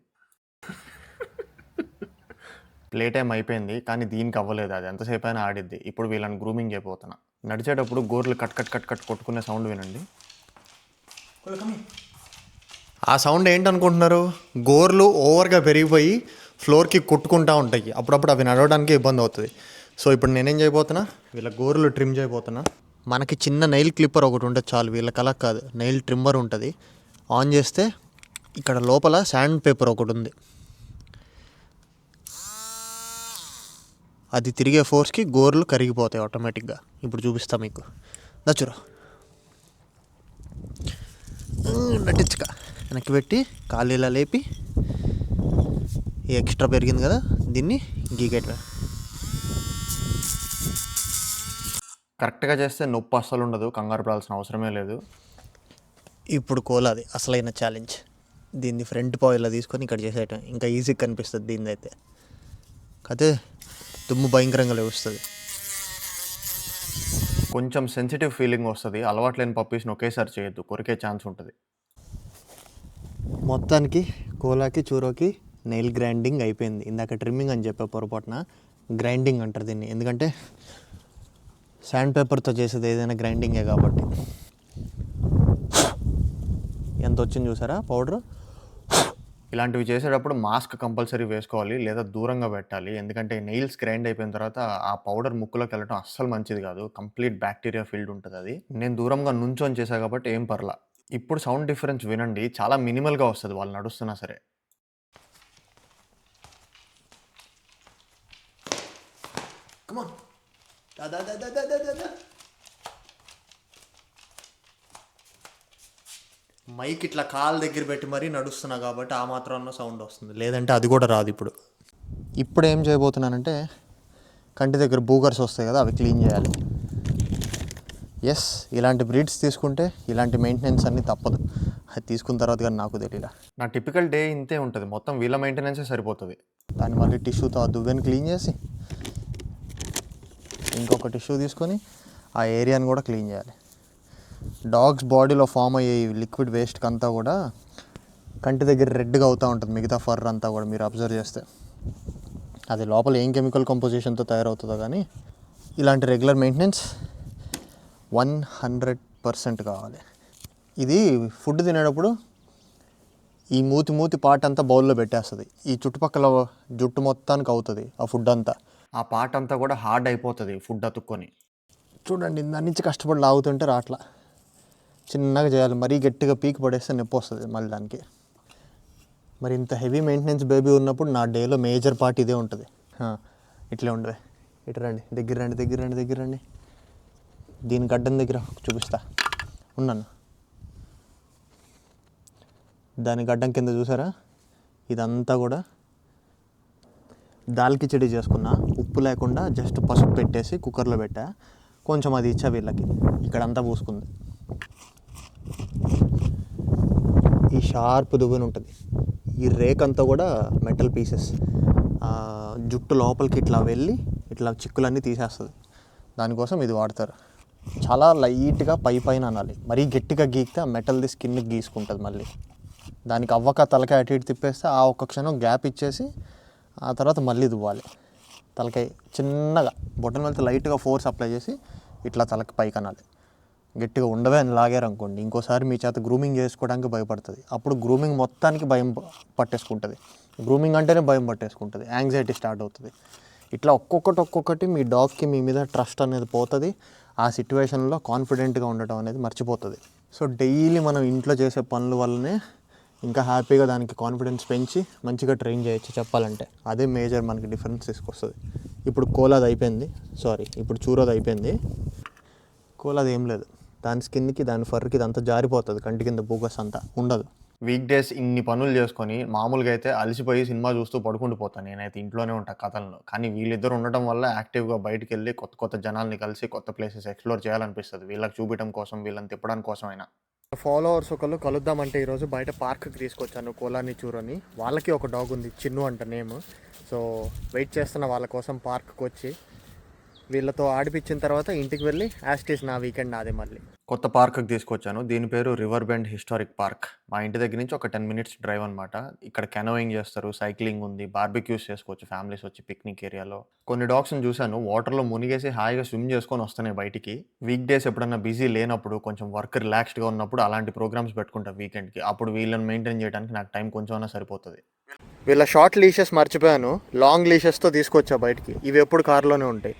A: ప్లే టైం అయిపోయింది, కానీ దీనికి అవ్వలేదు. అది ఎంతసేపు అయినా ఆడిద్ది. ఇప్పుడు వీళ్ళని గ్రూమింగ్ అయిపోతున్నా. నడిచేటప్పుడు గోర్లు కట్ కొట్టుకునే సౌండ్ వినండి. ఆ సౌండ్ ఏంటనుకుంటున్నారు? గోర్లు ఓవర్గా పెరిగిపోయి ఫ్లోర్కి కొట్టుకుంటూ ఉంటాయి. అప్పుడప్పుడు అవి నడవడానికి ఇబ్బంది అవుతుంది. సో ఇప్పుడు నేనేం చేయబోతున్నా, వీళ్ళ గోర్లు ట్రిమ్ చేయబోతున్నా. మనకి చిన్న నెయిల్ క్లిప్పర్ ఒకటి ఉంటుంది చాలు, వీళ్ళకి అలా కాదు, నెయిల్ ట్రిమ్మర్ ఉంటుంది. ఆన్ చేస్తే ఇక్కడ లోపల శాండ్ పేపర్ ఒకటి ఉంది, అది తిరిగే ఫోర్స్కి గోర్లు కరిగిపోతాయి ఆటోమేటిక్గా. ఇప్పుడు చూపిస్తా మీకు. నచ్చురా, నటించక వెనక్కి పెట్టి కాళ్ళు ఇలా లేపి, ఈ ఎక్స్ట్రా పెరిగింది కదా దీన్ని గీకేట్లా కరెక్ట్గా చేస్తే నొప్పి అస్సలు ఉండదు, కంగారు పడాల్సిన అవసరమే లేదు. ఇప్పుడు కోలాది అసలైన ఛాలెంజ్. దీన్ని ఫ్రంట్ పాయిలా తీసుకొని ఇక్కడ చేసేయటం ఇంకా ఈజీగా కనిపిస్తుంది. దీన్ని అయితే అయితే దుమ్ము భయంకరంగా లేస్తుంది. కొంచెం సెన్సిటివ్ ఫీలింగ్ వస్తుంది. అలవాట్లేని పప్పీస్ని ఒకేసారి చేయొద్దు, కొరికే ఛాన్స్ ఉంటుంది. మొత్తానికి కోలాకి చూరోకి నెయిల్ గ్రైండింగ్ అయిపోయింది. ఇందాక ట్రిమ్మింగ్ అని చెప్పే పొరపాటున గ్రైండింగ్ అంటారు దీన్ని, ఎందుకంటే శాండ్ పేపర్తో చేసేది ఏదైనా గ్రైండింగే కాబట్టి. ఎంత వచ్చింది చూసారా పౌడర్. ఇలాంటివి చేసేటప్పుడు మాస్క్ కంపల్సరీ వేసుకోవాలి లేదా దూరంగా పెట్టాలి. ఎందుకంటే నెయిల్స్ గ్రైండ్ అయిపోయిన తర్వాత ఆ పౌడర్ ముక్కులోకి వెళ్ళటం అస్సలు మంచిది కాదు. కంప్లీట్ బ్యాక్టీరియా ఫిల్డ్ ఉంటదది. నేను దూరంగా నుంచొని చేశా కాబట్టి ఏం పర్లా. ఇప్పుడు సౌండ్ డిఫరెన్స్ వినండి. చాలా మినిమల్‌గా వస్తది వాళ్ళు నడుస్తున్నా సరే. Come on. దా దా దా దా దా దా దా. మైక్ ఇట్లా కాలు దగ్గర పెట్టి మరీ నడుస్తున్నా కాబట్టి ఆ మాత్రాన సౌండ్ వస్తుంది. లేదంటే అది కూడా రాదు ఇప్పుడు. ఇప్పుడు ఏం చేయబోతున్నానంటే కంటి దగ్గర బూగర్స్ వస్తాయి కదా, అవి క్లీన్ చేయాలి. ఎస్, ఇలాంటి బ్రీడ్స్ తీసుకుంటే ఇలాంటి మెయింటెనెన్స్ అన్నీ తప్పదు. అది తీసుకున్న తర్వాత కానీ నాకు తెలియదు. నా టిపికల్ డే ఇంతే ఉంటుంది. మొత్తం వీళ్ళ మెయింటెనెన్సే సరిపోతుంది. దాన్ని మళ్ళీ టిష్యూతో ఆ దువ్వెని క్లీన్ చేసి ఇంకొక టిష్యూ తీసుకొని ఆ ఏరియాని కూడా క్లీన్ చేయాలి. డాగ్స్ బాడీలో ఫామ్ అయ్యే లిక్విడ్ వేస్ట్కి అంతా కూడా కంటి దగ్గర రెడ్గా అవుతూ ఉంటుంది. మిగతా ఫర్ అంతా కూడా మీరు అబ్జర్వ్ చేస్తే అది లోపల ఏం కెమికల్ కంపోజిషన్తో తయారవుతుందో కానీ ఇలాంటి రెగ్యులర్ మెయింటెనెన్స్ 100% కావాలి. ఇది ఫుడ్ తినేటప్పుడు ఈ మూతి పార్ట్ అంతా బౌల్లో పెట్టేస్తుంది. ఈ చుట్టుపక్కల జుట్టు మొత్తానికి అవుతుంది ఆ ఫుడ్ అంతా. ఆ పార్ట్ అంతా కూడా హార్డ్ అయిపోతుంది ఫుడ్ అతుక్కొని. చూడండి, దాని నుంచి కష్టపడి లాగుతుంటే రాట్లా. చిన్నగా చేయాలి. మరీ గట్టిగా పీకి పడేస్తే నొప్పి వస్తుంది మళ్ళీ దానికి. మరి ఇంత హెవీ మెయింటెనెన్స్ బేబీ ఉన్నప్పుడు నా డేలో మేజర్ పార్ట్ ఇదే ఉంటుంది. ఇట్లే ఉండవే, ఇటు రండి, దగ్గర రండి. దీని గడ్డం దగ్గర చూపిస్తా ఉన్నాను. దాని గడ్డం కింద చూసారా, ఇదంతా కూడా దాల్ కిచడీ చేసుకున్నా. ఉప్పు లేకుండా జస్ట్ పసుపు పెట్టేసి కుక్కర్లో పెట్టా. కొంచెం అది ఇచ్చా వీళ్ళకి. ఇక్కడంతా పూసుకుంది. ఈ షార్ప్ దువ్వెన ఉంటుంది. ఈ రేక్ అంతా కూడా మెటల్ పీసెస్. జుట్టు లోపలికి ఇట్లా వెళ్ళి ఇట్లా చిక్కులన్నీ తీసేస్తుంది. దానికోసం ఇది వాడతారు. చాలా లైట్గా పైన అనాలి. మరీ గట్టిగా గీకితే ఆ మెటల్ది స్కిన్కి గీసుకుంటుంది. మళ్ళీ దానికి అవ్వక తలకాయ అటు ఇటు తిప్పేస్తే ఆ ఒక్క క్షణం గ్యాప్ ఇచ్చేసి ఆ తర్వాత మళ్ళీ దువ్వాలి. తలకాయ చిన్నగా బొట్టన్ వెళ్తే లైట్గా ఫోర్స్ అప్లై చేసి ఇట్లా తలకి పైకి అనాలి. గట్టిగా ఉండవే అని లాగారు అనుకోండి, ఇంకోసారి మీ చేత గ్రూమింగ్ చేసుకోవడానికి భయపడుతుంది. అప్పుడు గ్రూమింగ్ మొత్తానికి భయం పట్టేసుకుంటుంది. గ్రూమింగ్ అంటేనే భయం పట్టేసుకుంటుంది. యాంగ్జైటీ స్టార్ట్ అవుతుంది. ఇట్లా ఒక్కొక్కటి మీ డాగ్కి మీ మీద ట్రస్ట్ అనేది పోతుంది. ఆ సిచ్యువేషన్లో కాన్ఫిడెంట్గా ఉండటం అనేది మర్చిపోతుంది. సో డైలీ మనం ఇంట్లో చేసే పనుల వల్లనే ఇంకా హ్యాపీగా దానికి కాన్ఫిడెన్స్ పెంచి మంచిగా ట్రైన్ చేయొచ్చు చెప్పాలంటే. అదే మేజర్ మనకి డిఫరెన్స్ తీసుకొస్తుంది. ఇప్పుడు కోలాది అయిపోయింది, ఇప్పుడు చూరోది అయిపోయింది. కోలాది ఏం లేదు, దాని స్కిన్కి దాని ఫర్కి ఇదంతా జారిపోతుంది. కంటి కింద బూగస్ అంతా ఉండదు. వీక్ డేస్ ఇన్ని పనులు చేసుకొని మామూలుగా అయితే అలసిపోయి సినిమా చూస్తూ పడుకుండిపోతాను. నేనైతే ఇంట్లోనే ఉంటాను కథల్లో. కానీ వీళ్ళిద్దరు ఉండటం వల్ల యాక్టివ్గా బయటికి వెళ్ళి కొత్త జనాల్ని కలిసి కొత్త ప్లేసెస్ ఎక్స్ప్లోర్ చేయాలనిపిస్తుంది. వీళ్ళకి చూపించడం కోసం, వీళ్ళని తిప్పడానికి కోసం అయినా. ఫాలోవర్స్ ఒకళ్ళు కలుద్దామంటే ఈరోజు బయట పార్క్కి తీసుకొచ్చాను కోలాని చూరని. వాళ్ళకి ఒక డాగ్ ఉంది, చిన్ను అంట నేమ్. సో వెయిట్ చేస్తున్న వాళ్ళ కోసం పార్క్కి వచ్చి వీళ్ళతో ఆడిపించిన తర్వాత ఇంటికి వెళ్ళి యాస్టీస్ నా వీకెండ్ నాదే. మళ్ళీ కొత్త పార్క్కి తీసుకొచ్చాను. దీని పేరు రివర్ బెండ్ హిస్టారిక్ పార్క్. మా ఇంటి దగ్గర నుంచి ఒక 10 minutes డ్రైవ్ అనమాట. ఇక్కడ కెనోయింగ్ చేస్తారు, సైక్లింగ్ ఉంది, బార్బిక్యూస్ చేసుకోవచ్చు ఫ్యామిలీస్ వచ్చి పిక్నిక్ ఏరియాలో. కొన్ని డాగ్స్ని చూశాను వాటర్లో మునిగేసి హాయిగా స్విమ్ చేసుకొని వస్తున్నాయి బయటికి. వీక్ డేస్ ఎప్పుడన్నా బిజీ లేనప్పుడు, కొంచెం వర్క్ రిలాక్స్డ్గా ఉన్నప్పుడు అలాంటి ప్రోగ్రామ్స్ పెట్టుకుంటా వీకెండ్కి. అప్పుడు వీళ్ళని మెయింటైన్ చేయడానికి నాకు టైం కొంచెమైనా సరిపోతుంది. వీళ్ళ షార్ట్ లీషెస్ మర్చిపోయాను, లాంగ్ లీషెస్తో తీసుకొచ్చా బయటికి. ఇవి ఎప్పుడు కార్లోనే ఉంటాయి.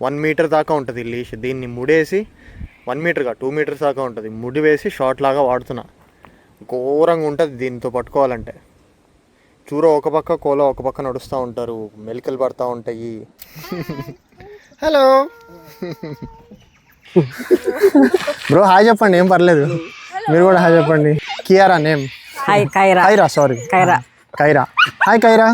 A: 1 meter దాకా ఉంటుంది లీష్. దీన్ని ముడేసి 1 meter 2 meters దాకా ఉంటుంది. ముడి వేసి షార్ట్ లాగా వాడుతున్నా. ఘోరంగా ఉంటుంది దీంతో పట్టుకోవాలంటే. చూర ఒక పక్క, కోల ఒక పక్క నడుస్తూ ఉంటారు, మెలికలు పడుతూ ఉంటాయి. హలో బ్రో, హాయ్ చెప్పండి. ఏం పర్లేదు, మీరు కూడా హాయ్ చెప్పండి. Kiara name.
C: Hi Kyra.
A: Kyra, sorry Kyra. Hi Kyra.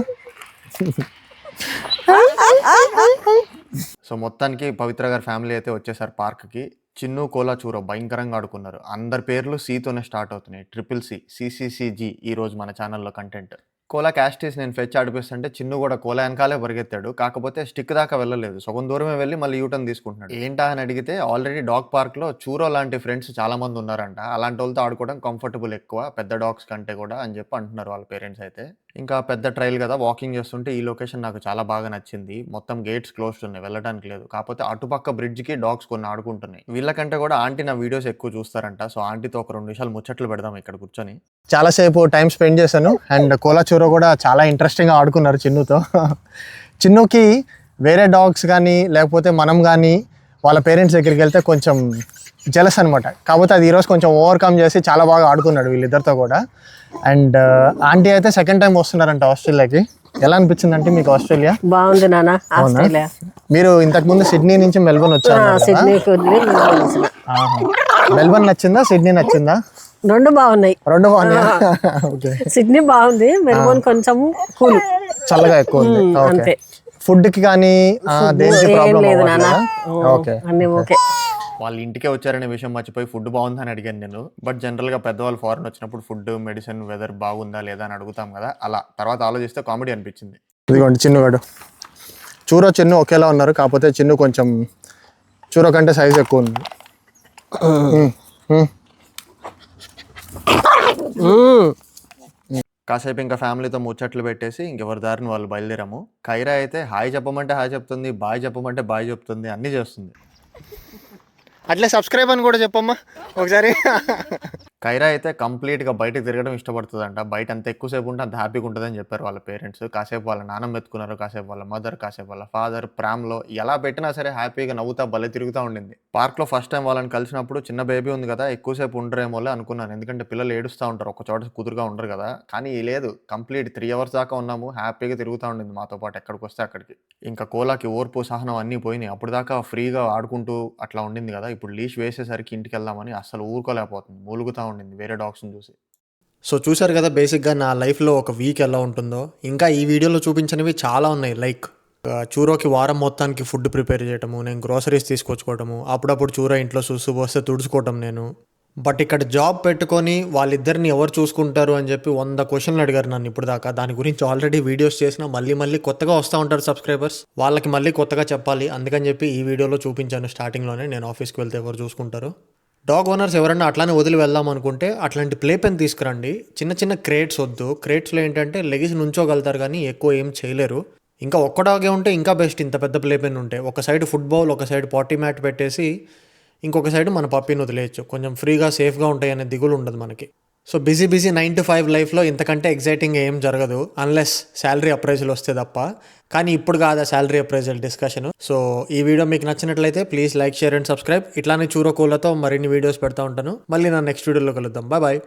A: So మొత్తానికి పవిత్ర గారి ఫ్యామిలీ అయితే వచ్చేసారు పార్క్కి. చిన్ను, కోలా, చూర భయంకరంగా ఆడుకున్నారు. అందరి పేర్లు సీతోనే స్టార్ట్ అవుతున్నాయి. CCCG ఈరోజు మన ఛానల్లో కంటెంట్. కోలా క్యాస్టీస్ నేను ఫెచ్ ఆడిపిస్తుంటే చిన్ను కూడా కోలా వెనకాలే పరిగెత్తాడు. కాకపోతే స్టిక్ దాకా వెళ్ళలేదు. సగం దూరమే వెళ్ళి మళ్ళీ యూటర్న్ తీసుకుంటున్నాడు. ఏంటా అని అడిగితే ఆల్రెడీ డాగ్ పార్క్‌లో చూరో లాంటి ఫ్రెండ్స్ చాలా మంది ఉన్నారంట. అలాంటోళ్ళతో ఆడుకోవడం కంఫర్టబుల్ ఎక్కువ పెద్ద డాగ్స్ కంటే కూడా అని చెప్పి అంటున్నారు వాళ్ళ పేరెంట్స్ అయితే. ఇంకా పెద్ద ట్రైల్ కదా వాకింగ్ చేస్తుంటే ఈ లొకేషన్ నాకు చాలా బాగా నచ్చింది. మొత్తం గేట్స్ క్లోజ్డ్ ఉన్నాయి. వెళ్ళడానికి లేదు. కాకపోతే అటుపక్క బ్రిడ్జ్‌కి డాగ్స్ కొన్ని ఆడుకుంటున్నాయి. వీళ్ళకంటే కూడా ఆంటీ నా వీడియోస్ ఎక్కువ చూస్తారంట. సో ఆంటీతో ఒక 2 నిమిషాలు ముచ్చట్లు పెడదాం ఇక్కడ కూర్చొని. చాలాసేపు టైం స్పెండ్ చేశాను అండ్ కోలా చూరో కూడా చాలా ఇంట్రెస్టింగ్గా ఆడుకున్నారు చిన్నుతో. చిన్నుకి వేరే డాగ్స్ కానీ లేకపోతే మనం కానీ వాళ్ళ పేరెంట్స్ దగ్గరికి వెళ్తే కొంచెం జెలస్ అనమాట. కాకపోతే అది ఈరోజు కొంచెం ఓవర్కమ్ చేసి చాలా బాగా ఆడుకున్నాడు వీళ్ళిద్దరితో కూడా. అండ్ ఆంటీ అయితే సెకండ్ టైం వస్తున్నారంట ఆస్ట్రేలియాకి. ఎలా అనిపించిందంటే మీకు ఆస్ట్రేలియా?
C: బాగుంది నాన్న. ఆస్ట్రేలియా
A: మీరు ఇంతకు ముందు సిడ్నీ నుంచి మెల్బోర్న్ వచ్చారు.
C: సిడ్నీకి వదిలి మెల్బోర్న్ వచ్చిన.
A: మెల్బోర్న్ నచ్చిందా సిడ్నీ నచ్చిందా?
C: రెండు బాగున్నాయి.
A: రెండు బాగున్నాయి. ఓకే.
C: సిడ్నీ బాగుంది, మెల్బోర్న్ కొంచెం కూల్,
A: చల్లగా ఎక్కువ ఉంది.
C: అంతే.
A: ఫుడ్ కి కానీ దేనికి
C: ఏం
A: ప్రాబ్లం
C: లేదు నాన్న.
A: ఓకే.
C: అన్ని ఓకే.
A: వాళ్ళ ఇంటికే వచ్చారనే విషయం మర్చిపోయి ఫుడ్ బాగుందని అడిగాను నేను. బట్ జనరల్గా పెద్దవాళ్ళు ఫారెన్ వచ్చినప్పుడు ఫుడ్, మెడిసిన్, వెదర్ బాగుందా లేదా అని అడుగుతాం కదా, అలా తర్వాత ఆలోచిస్తే కామెడీ అనిపించింది. ఇదిగోండి చిన్నుగాడు. చూరో చిన్ను ఒకేలా ఉన్నారు. కాకపోతే చిన్ను కొంచెం చూరో కంటే సైజ్ ఎక్కువ ఉంది. కాసేపు ఇంకా ఫ్యామిలీతో ముచ్చట్లు పెట్టేసి ఇంకెవరి దారిని వాళ్ళు బయలుదేరాము. కైరా అయితే హాయ్ చెప్పమంటే హాయ్ చెప్తుంది, బాయ్ చెప్పమంటే బాయ్ చెప్తుంది, అన్నీ చేస్తుంది. అట్లే సబ్స్క్రైబ్ అని కూడా చెప్పమ్మా ఒకసారి. కైరా అయితే కంప్లీట్గా బయటకు తిరగడం ఇష్టపడుతుందంట. బయట అంత ఎక్కువసేపు ఉంటే అంత హ్యాపీగా ఉంటుందని చెప్పారు వాళ్ళ పేరెంట్స్. కాసేపు వాళ్ళ నాన్నమ్మ ఎత్తుకున్నారు, కాసేపు వాళ్ళ మదర్, కాసేపు వాళ్ళ ఫాదర్. ప్రామ్లో ఎలా పెట్టినా సరే హ్యాపీగా నవ్వుతా భలే తిరుగుతూ ఉండింది. పార్క్లో ఫస్ట్ టైం వాళ్ళని కలిసినప్పుడు చిన్న బేబీ ఉంది కదా, ఎక్కువసేపు ఉండరేమోలే అనుకున్నాను. ఎందుకంటే పిల్లలు ఏడుస్తూ ఉంటారు, ఒక చోట కుదురుగా ఉండరు కదా. కానీ లేదు, కంప్లీట్ 3 hours దాకా ఉన్నాము. హ్యాపీగా తిరుగుతూ ఉండింది మాతో పాటు ఎక్కడికి వస్తే అక్కడికి. ఇంకా కోలాకి ఓర్పు సహనం అన్నీ పోయినాయి. అప్పుడు దాకా ఫ్రీగా ఆడుకుంటూ అట్లా ఉండింది కదా, ఇప్పుడు లీష్ వేసేసరికి ఇంటికి వెళ్దామని అస్సలు ఊరుకోలేకపోతుంది. మూలుగుతూ ఉండింది వేరే డాగ్స్ని చూసి. సో చూశారు కదా బేసిక్గా నా లైఫ్లో ఒక వీక్ ఎలా ఉంటుందో. ఇంకా ఈ వీడియోలో చూపించినవి చాలా ఉన్నాయి. లైక్ చూరోకి వారం మొత్తానికి ఫుడ్ ప్రిపేర్ చేయటము, నేను గ్రోసరీస్ తీసుకొచ్చుకోవటము, అప్పుడప్పుడు చూరో ఇంట్లో చూసు వస్తే తుడుచుకోవటం నేను. బట్ ఇక్కడ జాబ్ పెట్టుకొని వాళ్ళిద్దరిని ఎవరు చూసుకుంటారు అని చెప్పి 100 క్వశ్చన్లు అడిగారు నన్ను ఇప్పుడు దాకా. దాని గురించి ఆల్రెడీ వీడియోస్ చేసిన మళ్ళీ కొత్తగా వస్తూ ఉంటారు సబ్స్క్రైబర్స్, వాళ్ళకి మళ్ళీ కొత్తగా చెప్పాలి. అందుకని చెప్పి ఈ వీడియోలో చూపించాను స్టార్టింగ్లోనే, నేను ఆఫీస్కి వెళ్తే ఎవరు చూసుకుంటారు. డాగ్ ఓనర్స్ ఎవరైనా అట్లానే వదిలి వెళ్దాం అనుకుంటే అట్లాంటి ప్లే పెన్ తీసుకురండి. చిన్న క్రేట్స్ వద్దు. క్రేట్స్లో ఏంటంటే లెగిసి నుంచోగలుగుతారు కానీ ఎక్కువ ఏం చేయలేరు. ఇంకా ఒక్క డాగే ఉంటే ఇంకా బెస్ట్. ఇంత పెద్ద ప్లే పెన్ ఉంటే ఒక సైడ్ ఫుట్బాల్, ఒక సైడ్ పాటీ మ్యాట్ పెట్టేసి ఇంకొక సైడ్ మన పప్పీని వదిలేయచ్చు. కొంచెం ఫ్రీగా సేఫ్గా ఉంటాయి అనే దిగులు ఉండదు మనకి. సో బిజీ 9 to 5 లైఫ్లో ఇంతకంటే ఎగ్జైటింగ్ ఏం జరగదు అన్లెస్ శాలరీ అప్రైజల్ వస్తే తప్ప. కానీ ఇప్పుడు కాదా శాలరీ అప్రైజల్ డిస్కషన్. సో ఈ వీడియో మీకు నచ్చినట్లయితే please like, share and subscribe. ఇట్లానే చూరో కోలతో మరిన్ని వీడియోస్ పెడతా ఉంటాను. మళ్ళీ నా నెక్స్ట్ వీడియోలో కలుద్దాం. బాయ్.